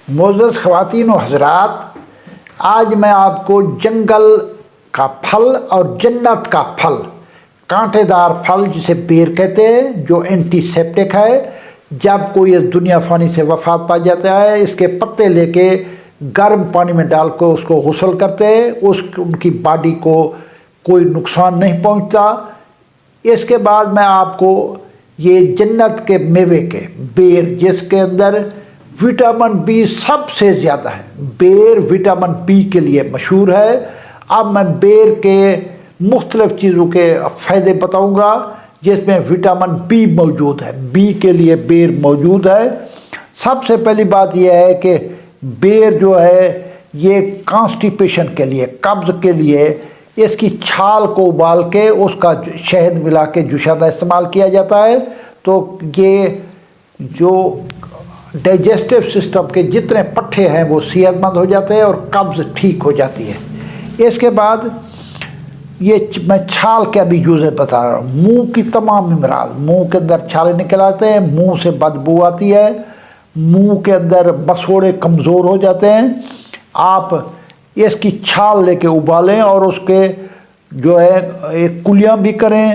معزز خواتین و حضرات، آج میں آپ کو جنگل کا پھل اور جنت کا پھل، کانٹے دار پھل جسے بیر کہتے ہیں، جو اینٹی سیپٹک ہے، جب کوئی اس دنیا فانی سے وفات پا جاتا ہے اس کے پتے لے کے گرم پانی میں ڈال کر اس کو غسل کرتے ہیں، ان کی باڈی کو کوئی نقصان نہیں پہنچتا۔ اس کے بعد میں آپ کو یہ جنت کے میوے کے بیر، جس کے اندر وٹامن بی سب سے زیادہ ہے، بیر وٹامن بی کے لیے مشہور ہے۔ اب میں بیر کے مختلف چیزوں کے فائدے بتاؤں گا جس میں وٹامن بی موجود ہے، بی کے لیے بیر موجود ہے۔ سب سے پہلی بات یہ ہے کہ بیر جو ہے یہ کانسٹیپیشن کے لیے، قبض کے لیے، اس کی چھال کو ابال کے اس کا شہد ملا کے جوشادہ استعمال کیا جاتا ہے، تو یہ جو ڈائجسٹو سسٹم کے جتنے پٹھے ہیں وہ صحت مند ہو جاتے ہیں اور قبض ٹھیک ہو جاتی ہے۔ اس کے بعد یہ میں چھال کا بھی یوز بتا رہا ہوں۔ منہ کی تمام امراض، منہ کے اندر چھالے نکل آتے ہیں، منہ سے بدبو آتی ہے، منہ کے اندر مسوڑے کمزور ہو جاتے ہیں، آپ اس کی چھال لے کے ابالیں اور اس کے جو ہے ایک کلیاں بھی کریں،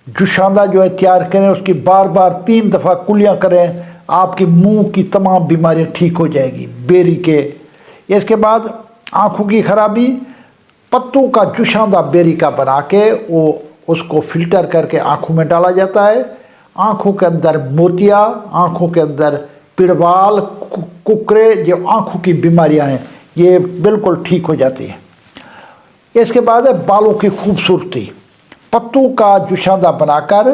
جوشاندہ جو ہے تیار کریں، اس کی بار بار 3 دفعہ کلیاں کریں، آپ کی منہ کی تمام بیماریاں ٹھیک ہو جائے گی بیری کے۔ اس کے بعد آنکھوں کی خرابی، پتوں کا جوشاندہ بیری کا بنا کے وہ اس کو فلٹر کر کے آنکھوں میں ڈالا جاتا ہے، آنکھوں کے اندر موتیا، آنکھوں کے اندر پڑوال، ککرے، جو آنکھوں کی بیماریاں ہیں یہ بالکل ٹھیک ہو جاتی ہیں۔ اس کے بعد ہے بالوں کی خوبصورتی، پتوں کا جوشاندہ بنا کر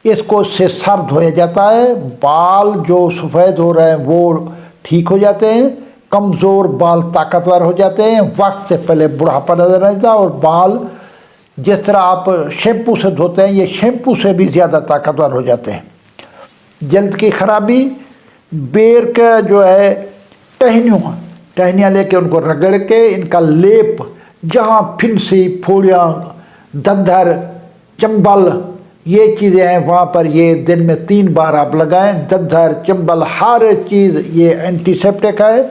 اس کو سے سر دھویا جاتا ہے، بال جو سفید ہو رہے ہیں وہ ٹھیک ہو جاتے ہیں، کمزور بال طاقتور ہو جاتے ہیں، وقت سے پہلے بڑھاپا نظر نہیں آتا، اور بال جس طرح آپ شیمپو سے دھوتے ہیں یہ شیمپو سے بھی زیادہ طاقتور ہو جاتے ہیں۔ جلد کی خرابی، بیر کا جو ہے ٹہنیاں لے کے ان کو رگڑ کے ان کا لیپ، جہاں پھنسی، پھوڑیاں، دندر، چنبل یہ چیزیں ہیں وہاں پر یہ دن میں 3 بار آپ لگائیں، دندر، چنبل، ہر چیز یہ اینٹی سیپٹک ہے،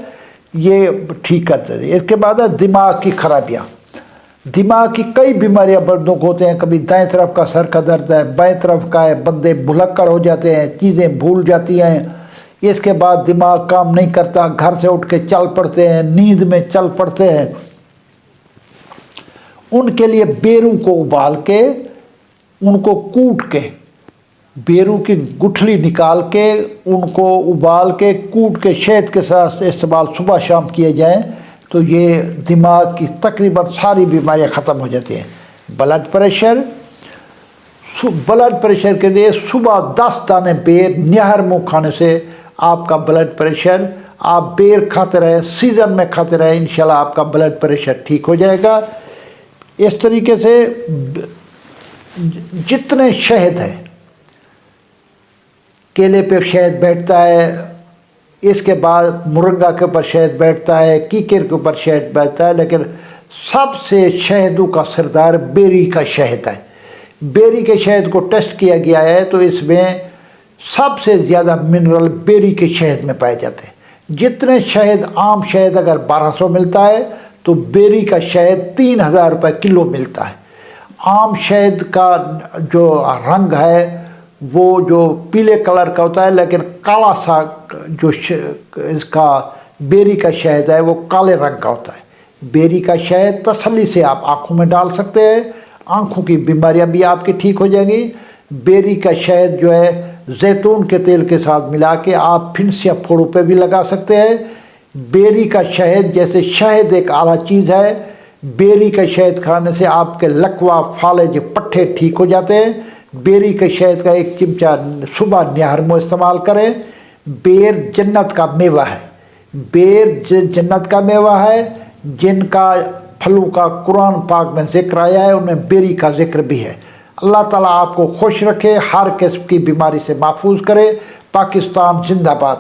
یہ ٹھیک کرتے ہیں۔ اس کے بعد ہے دماغ کی خرابیاں، دماغ کی کئی بیماریاں مردوں کو ہوتے ہیں، کبھی دائیں طرف کا سر کا درد ہے، بائیں طرف کا ہے، بندے بھلکڑ ہو جاتے ہیں، چیزیں بھول جاتی ہیں، اس کے بعد دماغ کام نہیں کرتا، گھر سے اٹھ کے چل پڑتے ہیں، نیند میں چل پڑتے ہیں، ان کے لیے بیروں کو ابال کے، ان کو کوٹ کے، بیروں کی گٹھلی نکال کے ان کو ابال کے کوٹ کے شہد کے ساتھ استعمال صبح شام کیے جائیں تو یہ دماغ کی تقریباً ساری بیماریاں ختم ہو جاتی ہیں۔ بلڈ پریشر کے لیے صبح 10 دانے بیر نہر منہ کھانے سے آپ کا بلڈ پریشر، آپ بیر کھاتے رہیں، سیزن میں کھاتے رہیں، انشاءاللہ آپ کا بلڈ پریشر ٹھیک ہو جائے گا۔ اس طریقے سے جتنے شہد ہیں، کیلے پہ شہد بیٹھتا ہے، اس کے بعد مرنگا کے اوپر شہد بیٹھتا ہے، کیکر کے اوپر شہد بیٹھتا ہے، لیکن سب سے شہدوں کا سردار بیری کا شہد ہے۔ بیری کے شہد کو ٹیسٹ کیا گیا ہے تو اس میں سب سے زیادہ منرل بیری کے شہد میں پائے جاتے ہیں۔ جتنے شہد، عام شہد اگر 1200 ملتا ہے تو بیری کا شہد 3000 روپے کلو ملتا ہے۔ عام شہد کا جو رنگ ہے وہ جو پیلے کلر کا ہوتا ہے، لیکن کالا سا جو اس کا بیری کا شہد ہے وہ کالے رنگ کا ہوتا ہے۔ بیری کا شہد تسلی سے آپ آنکھوں میں ڈال سکتے ہیں، آنکھوں کی بیماریاں بھی آپ کی ٹھیک ہو جائیں گی۔ بیری کا شہد جو ہے زیتون کے تیل کے ساتھ ملا کے آپ پھنسیاں پھوڑوں پہ بھی لگا سکتے ہیں۔ بیری کا شہد، جیسے شہد ایک اعلیٰ چیز ہے، بیری کا شہد کھانے سے آپ کے لکوا، فالج، پٹھے ٹھیک ہو جاتے ہیں۔ بیری کے شہد کا 1 چمچہ صبح نہار میں استعمال کریں۔ بیر جنت کا میوہ ہے، بیر جنت کا میوہ ہے، جن کا پھلوں کا قرآن پاک میں ذکر آیا ہے ان میں بیری کا ذکر بھی ہے۔ اللہ تعالیٰ آپ کو خوش رکھے، ہر قسم کی بیماری سے محفوظ کرے۔ پاکستان زندہ باد۔